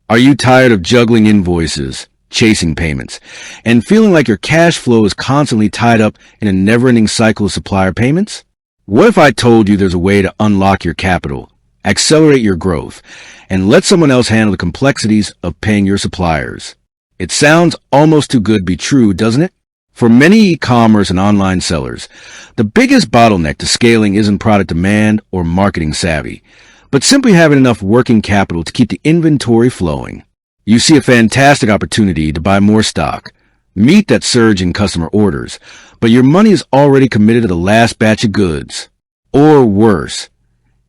Are you tired of juggling invoices, chasing payments, and feeling like your cash flow is constantly tied up in a never-ending cycle of supplier payments? What if I told you there's a way to unlock your capital, accelerate your growth, and let someone else handle the complexities of paying your suppliers? It sounds almost too good to be true, doesn't it? For many e-commerce and online sellers, the biggest bottleneck to scaling isn't product demand or marketing savvy, but simply having enough working capital to keep the inventory flowing. You see a fantastic opportunity to buy more stock, meet that surge in customer orders, but your money is already committed to the last batch of goods. Or worse,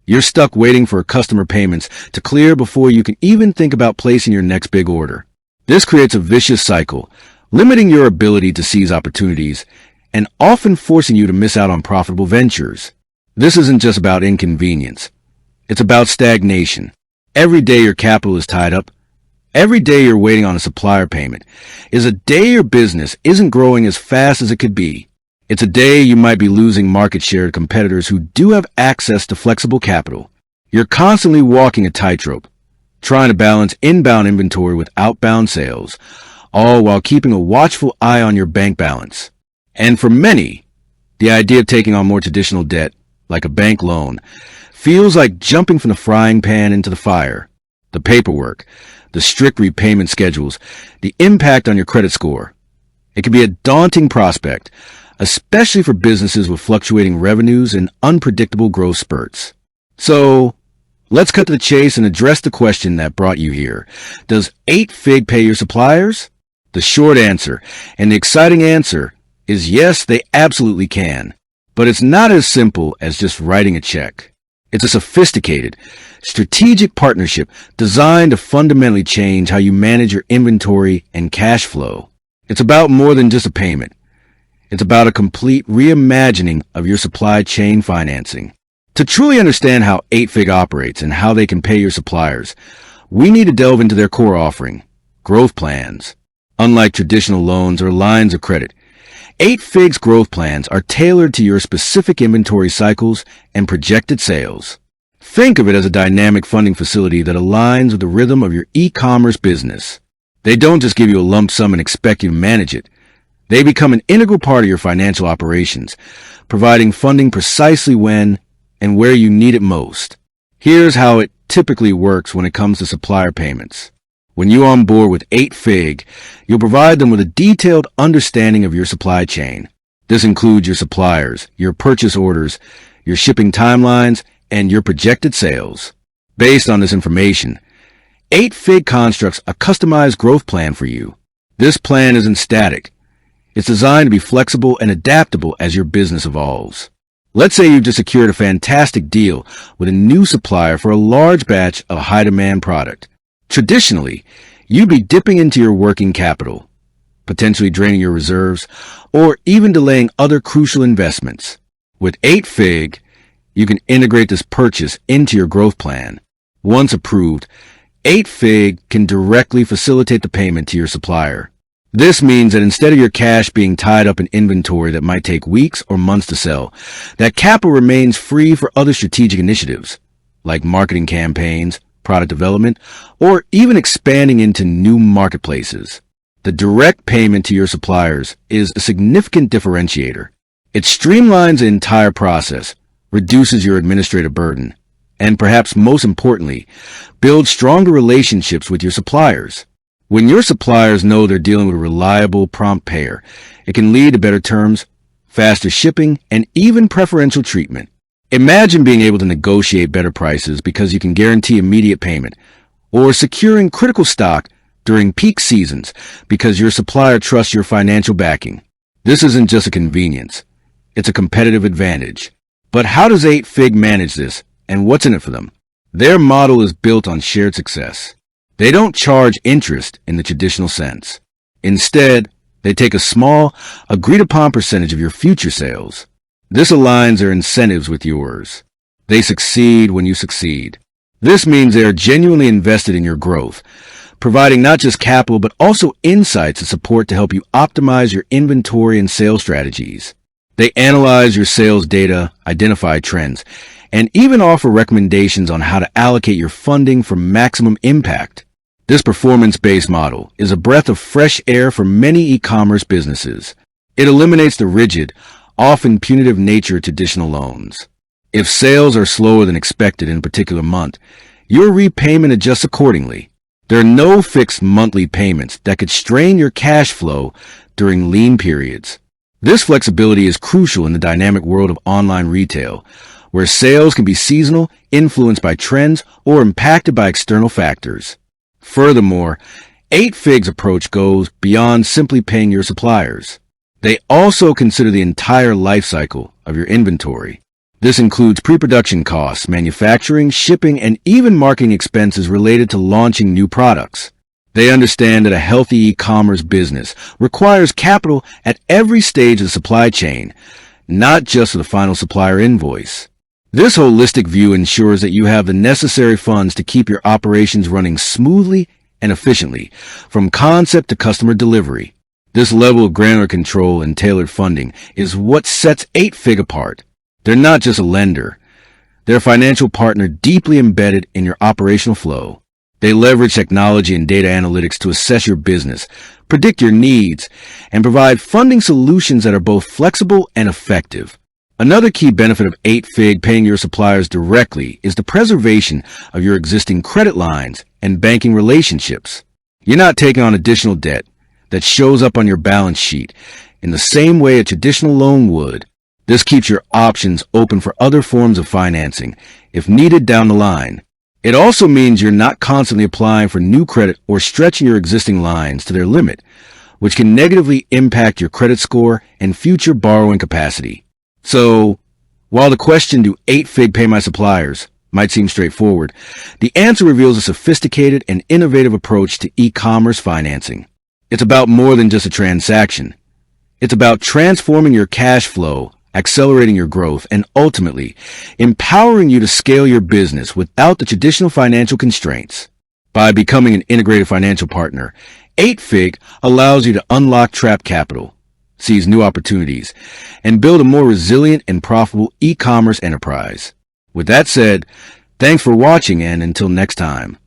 you're stuck waiting for customer payments to clear before you can even think about placing your next big order. This creates a vicious cycle, limiting your ability to seize opportunities and often forcing you to miss out on profitable ventures. This isn't just about inconvenience. It's about stagnation. Every day your capital is tied up, every day you're waiting on a supplier payment, is a day your business isn't growing as fast as it could be. It's a day you might be losing market share to competitors who do have access to flexible capital. You're constantly walking a tightrope, trying to balance inbound inventory with outbound sales, all while keeping a watchful eye on your bank balance. And for many, the idea of taking on more traditional debt, like a bank loan, feels like jumping from the frying pan into the fire. The paperwork, the strict repayment schedules, the impact on your credit score. It can be a daunting prospect, especially for businesses with fluctuating revenues and unpredictable growth spurts. So, let's cut to the chase and address the question that brought you here. Does 8Fig pay your suppliers? The short answer, and the exciting answer, is yes, they absolutely can. But it's not as simple as just writing a check. It's a sophisticated, strategic partnership designed to fundamentally change how you manage your inventory and cash flow. It's about more than just a payment. It's about a complete reimagining of your supply chain financing. To truly understand how 8Fig operates and how they can pay your suppliers, we need to delve into their core offering, growth plans. Unlike traditional loans or lines of credit, 8Fig's growth plans are tailored to your specific inventory cycles and projected sales. Think of it as a dynamic funding facility that aligns with the rhythm of your e-commerce business. They don't just give you a lump sum and expect you to manage it. They become an integral part of your financial operations, providing funding precisely when and where you need it most. Here's how it typically works when it comes to supplier payments. When you onboard with 8Fig, you'll provide them with a detailed understanding of your supply chain. This includes your suppliers, your purchase orders, your shipping timelines, and your projected sales. Based on this information, 8Fig constructs a customized growth plan for you. This plan isn't static. It's designed to be flexible and adaptable as your business evolves. Let's say you've just secured a fantastic deal with a new supplier for a large batch of high-demand product. Traditionally, you'd be dipping into your working capital, potentially draining your reserves, or even delaying other crucial investments. With 8Fig, you can integrate this purchase into your growth plan. Once approved, 8Fig can directly facilitate the payment to your supplier. This means that instead of your cash being tied up in inventory that might take weeks or months to sell, that capital remains free for other strategic initiatives, like marketing campaigns, product development, or even expanding into new marketplaces. The direct payment to your suppliers is a significant differentiator. It streamlines the entire process, reduces your administrative burden, and perhaps most importantly, builds stronger relationships with your suppliers. When your suppliers know they're dealing with a reliable, prompt payer, it can lead to better terms, faster shipping, and even preferential treatment. Imagine being able to negotiate better prices because you can guarantee immediate payment, or securing critical stock during peak seasons because your supplier trusts your financial backing. This isn't just a convenience. It's a competitive advantage. But how does 8Fig manage this, and what's in it for them? Their model is built on shared success. They don't charge interest in the traditional sense. Instead, they take a small, agreed-upon percentage of your future sales. This aligns their incentives with yours. They succeed when you succeed. This means they are genuinely invested in your growth, providing not just capital but also insights and support to help you optimize your inventory and sales strategies. They analyze your sales data, identify trends, and even offer recommendations on how to allocate your funding for maximum impact. This performance-based model is a breath of fresh air for many e-commerce businesses. It eliminates the rigid, often punitive nature of traditional loans. If sales are slower than expected in a particular month, your repayment adjusts accordingly. There are no fixed monthly payments that could strain your cash flow during lean periods. This flexibility is crucial in the dynamic world of online retail, where sales can be seasonal, influenced by trends, or impacted by external factors. Furthermore, 8Fig's approach goes beyond simply paying your suppliers. They also consider the entire life cycle of your inventory. This includes pre-production costs, manufacturing, shipping, and even marketing expenses related to launching new products. They understand that a healthy e-commerce business requires capital at every stage of the supply chain, not just for the final supplier invoice. This holistic view ensures that you have the necessary funds to keep your operations running smoothly and efficiently, from concept to customer delivery. This level of granular control and tailored funding is what sets 8Fig apart. They're not just a lender. They're a financial partner deeply embedded in your operational flow. They leverage technology and data analytics to assess your business, predict your needs, and provide funding solutions that are both flexible and effective. Another key benefit of 8Fig paying your suppliers directly is the preservation of your existing credit lines and banking relationships. You're not taking on additional debt that shows up on your balance sheet in the same way a traditional loan would. This keeps your options open for other forms of financing if needed down the line. It also means you're not constantly applying for new credit or stretching your existing lines to their limit, which can negatively impact your credit score and future borrowing capacity. So, while the question, do 8Fig pay my suppliers, might seem straightforward, the answer reveals a sophisticated and innovative approach to e-commerce financing. It's about more than just a transaction. It's about transforming your cash flow, accelerating your growth, and ultimately empowering you to scale your business without the traditional financial constraints. By becoming an integrated financial partner, 8Fig allows you to unlock trapped capital, seize new opportunities, and build a more resilient and profitable e-commerce enterprise. With that said, thanks for watching, and until next time.